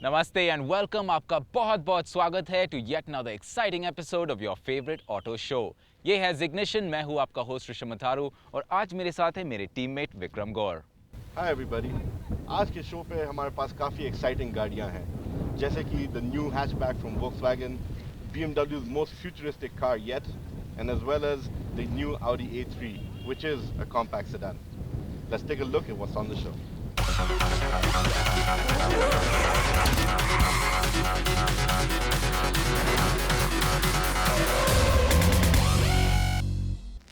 नमस्ते and welcome. आपका बहुत बहुत स्वागत है to yet another exciting episode of your favourite auto show. ये है जिग्निशन, मैं हूं आपका होस्ट ऋषभ मथारू और आज मेरे साथ है मेरे टीममेट विक्रम गौर। हाय एवरीबॉडी, आज के शो पे हमारे पास काफ़ी एक्साइटिंग गाड़ियां हैं, जैसे कि the new hatchback from Volkswagen, BMW's most futuristic car yet, and as well as the new Audi A3, which is a compact sedan. Let's take a look at what's on the show.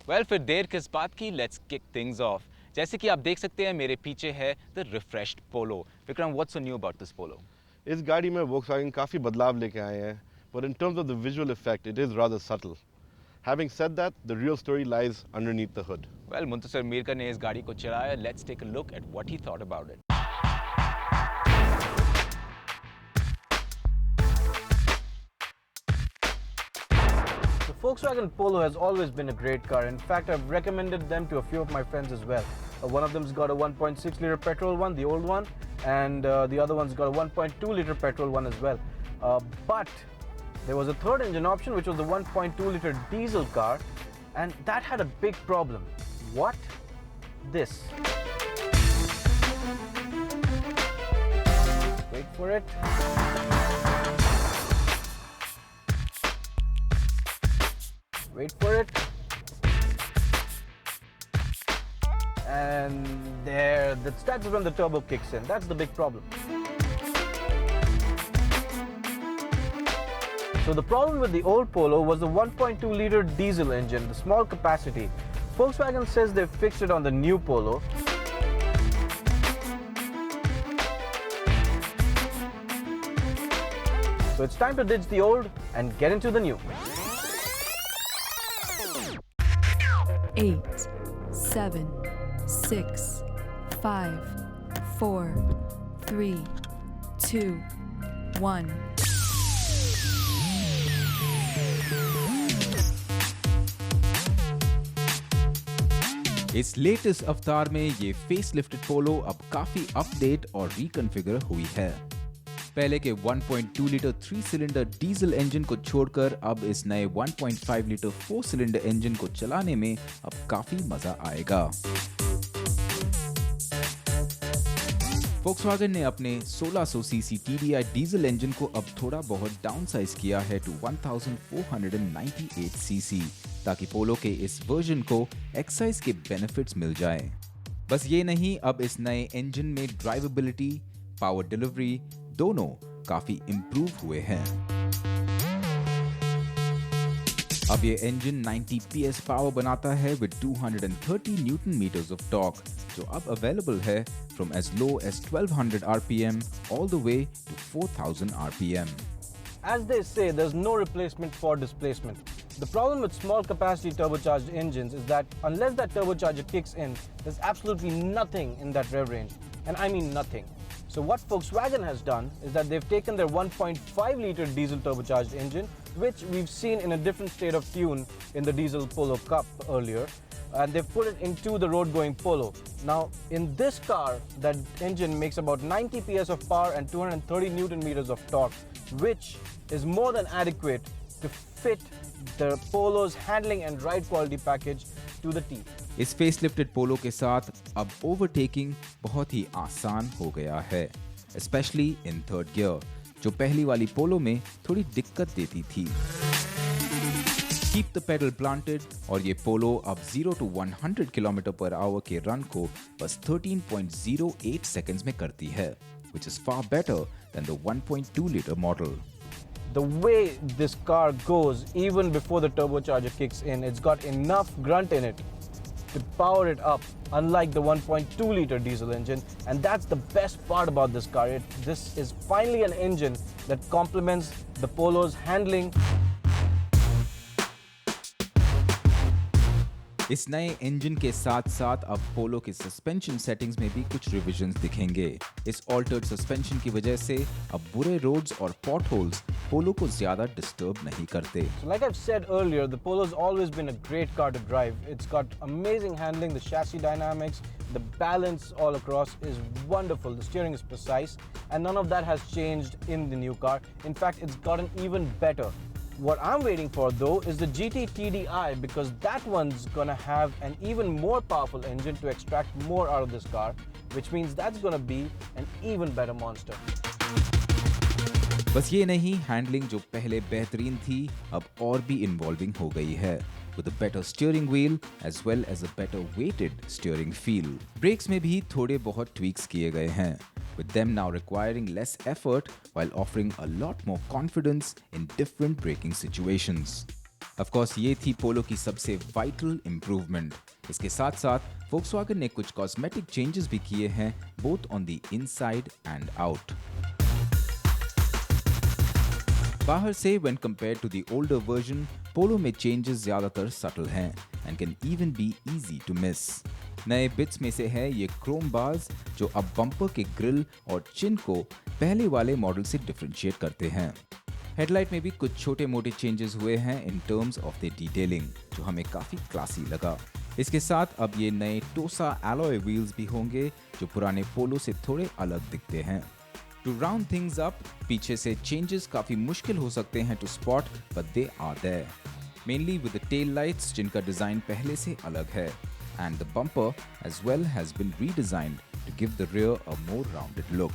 Well, फिर देर किस बात की, let's kick things of. जैसे कि आप देख सकते हैं मेरे पीछे है the refreshed Polo. Vikram, what's so new about this Polo? इस गाड़ी में वोक्सवैगन काफ़ी बदलाव लेके आए हैं, but in terms of the visual effect, it is rather subtle. Having said that, the real story lies underneath the hood. Well, Muntasir Mirkar ने इस गाड़ी को चलाया। Let's take a look at what he thought about it. The Volkswagen Polo has always been a great car. In fact, I've recommended them to a few of my friends as well. One of them's got a 1.6 liter petrol one, the old one, and the other one's got a 1.2 liter petrol one as well. But there was a third engine option, which was the 1.2 liter diesel car, and that had a big problem. What? This. Wait for it. Wait for it. And there, that's when the turbo kicks in. That's the big problem. So the problem with the old Polo was the 1.2 liter diesel engine, the small capacity. Volkswagen says they've fixed it on the new Polo. So it's time to ditch the old and get into the new. 8, 7, 6, 5, 4, 3, 2, 1. इस latest अवतार में ये facelifted पोलो अब काफी update और reconfigure हुई है। पहले के 1.2 लीटर 3 सिलेंडर डीजल इंजन को छोड़कर अब इस नए 1.5 लीटर 4 सिलेंडर इंजन को चलाने में अब काफी मजा आएगा। Volkswagen ने अपने 1600 सीसी TDI डीजल इंजन को अब थोड़ा बहुत डाउनसाइज किया है टू 1498 सीसी, ताकि पोलो के इस वर्जन को एक्साइज के बेनिफिट्स मिल जाए। बस ये नहीं, अब इस नए इंजन में ड्राइवेबिलिटी, पावर डिलीवरी दोनों काफी इंप्रूव हुए हैं। अब ये इंजन 90 PS पावर बनाता है with 230 newton metres of torque, जो अब अवेलेबल है from as low as 1200 RPM all the way to 4000 RPM. As they say, there's no replacement for displacement. The problem with small capacity turbocharged engines is that unless that turbocharger kicks in, there's absolutely nothing in that rev range. And I mean nothing. So what Volkswagen has done is that they've taken their 1.5 liter diesel turbocharged engine, which we've seen in a different state of tune in the diesel Polo Cup earlier, and they've put it into the road-going Polo. Now, in this car, that engine makes about 90 PS of power and 230 Newton meters of torque, which is more than adequate to fit the Polo's handling and ride quality package to the T. इस facelifted पोलो के साथ अब overtaking बहुत ही आसान हो गया है, specially in third gear, जो पहली वाली पोलो में थोड़ी दिक्कत देती थी। कीप द पेडल प्लांटेड और ये पोलो अब 0 to 100 km/h के रन को बस 13.08 सेकंड्स में करती है, which is far better than the 1.2 liter model. The way this car goes, even before the turbocharger kicks in, it's got enough grunt in it to power it up, unlike the 1.2 liter diesel engine. And that's the best part about this car. This is finally an engine that complements the Polo's handling इस नए engine के साथ साथ अब पोलो के suspension settings में भी कुछ रिविजन्स दिखेंगे। इस ऑल्टर्ड सस्पेंशन की वजह से अब बुरे रोड्स और पॉटहोल्स पोलो को ज्यादा डिस्टर्ब नहीं करते। So like I've said earlier, the Polo's always been a great car to drive. It's got amazing handling, the chassis dynamics, the balance all across is wonderful. The steering is precise, and none of that has changed in the new car. In fact, it's gotten even better. What I'm waiting for though is the GT TDI, because that one's gonna have an even more powerful engine to extract more out of this car, which means that's gonna be an even better monster. बस ये नहीं, handling जो पहले बेहतरीन थी अब और भी इन्वॉल्विंग हो गई है, with a better steering wheel as well as a better weighted steering feel. Brakes में भी थोड़े बहुत tweaks किए गए हैं, with them now requiring less effort while offering a lot more confidence in different braking situations. Of course, ये थी पोलो की सबसे vital improvement. इसके साथ साथ Volkswagen ने कुछ cosmetic changes भी किए हैं, both on the inside and out. बाहर से when compared to the older version, पोलो में changes ज्यादातर subtle हैं and can even be easy to miss. नए बिट्स में से है ये क्रोम बार्स जो अब बम्पर के ग्रिल और चिन को पहले वाले मॉडल से डिफरेंशिएट करते हैं। हेडलाइट में भी कुछ छोटे मोटे चेंजेस हुए हैं in terms of the detailing, जो हमें काफी क्लासी लगा। इसके साथ अब ये नए टोसा एलॉय व्हील्स भी होंगे जो पुराने पोलो से थोड़े अलग दिखते हैं। To round things up, पीछे से changes काफी मुश्किल हो सकते हैं to spot, but they are there. Mainly with the tail lights जिनका डिजाइन पहले से अलग है, and the bumper as well has been redesigned to give the rear a more rounded look.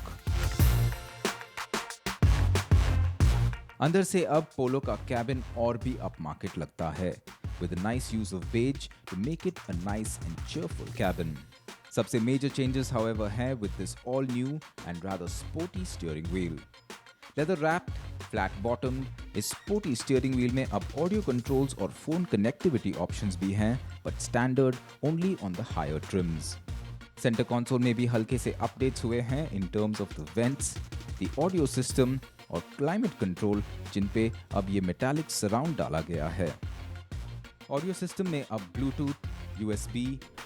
अंदर से अब पोलो का कैबिन और भी upmarket लगता है, with a nice use of beige to make it a nice and cheerful cabin. सबसे major changes however हैं with this all new and rather sporty steering wheel. Leather wrapped, flat bottomed, इस sporty steering wheel में अब audio controls और phone connectivity options भी हैं, but standard only on the higher trims. Center console में भी हल्के से updates हुए हैं in terms of the vents, the audio system और climate control जिन पे अब ये metallic surround डाला गया है. ऑडियो सिस्टम में अब ब्लूटूथ, USB,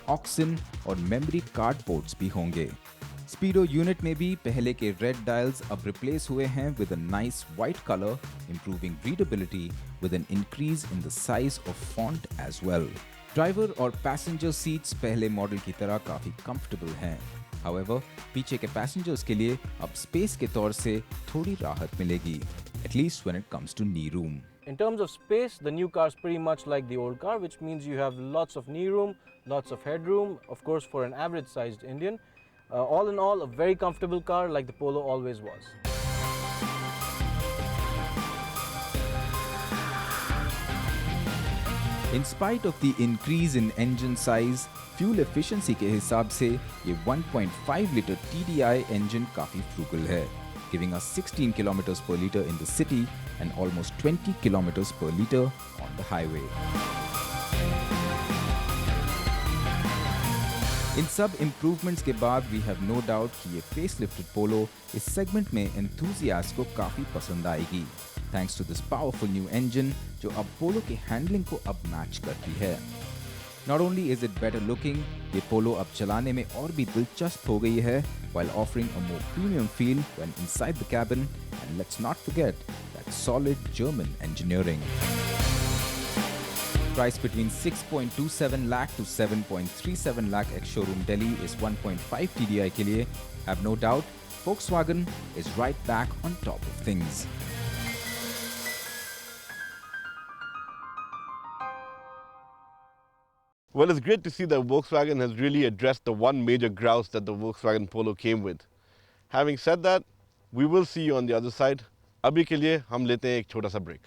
ऑक्सिन और मेमोरी कार्ड पोर्ट्स भी होंगे। स्पीडो यूनिट में भी पहले के रेड डायल्स अब रिप्लेस हुए हैं with a nice white colour, improving readability with an increase in the size of font as well. Driver और पैसेंजर सीट्स पहले मॉडल की तरह काफी कंफर्टेबल हैं। हाउएवर, पीछे के पैसेंजर्स के लिए अब स्पेस के तौर से थोड़ी राहत मिलेगी, at least when it comes to knee room. In terms of space, the new car is pretty much like the old car, which means you have lots of knee room, lots of headroom, of course for an average-sized Indian. All in all, a very comfortable car like the Polo always was. In spite of the increase in engine size, fuel efficiency के हिसाब से ये 1.5 liter TDI engine काफी frugal है, giving us 16 kilometers per liter in the city and almost 20 kilometers per liter on the highway. इन सब improvements के बाद we have no doubt कि ये facelifted Polo इस segment में enthusiasts को काफी पसंद आएगी, thanks to this powerful new engine जो अब Polo के handling को अब match करती है। Not only is it better looking, ये Polo अब चलाने में और भी दिलचस्प हो गई है, while offering a more premium feel when inside the cabin, and let's not forget that solid German engineering. Price between 6.27 lakh to 7.37 lakh ex-showroom Delhi is 1.5 TDI के लिए. Have no doubt, Volkswagen is right back on top of things. Well, it's great to see that Volkswagen has really addressed the one major grouse that the Volkswagen Polo came with. Having said that, we will see you on the other side. अभी के लिए हम लेते हैं एक छोटा सा break.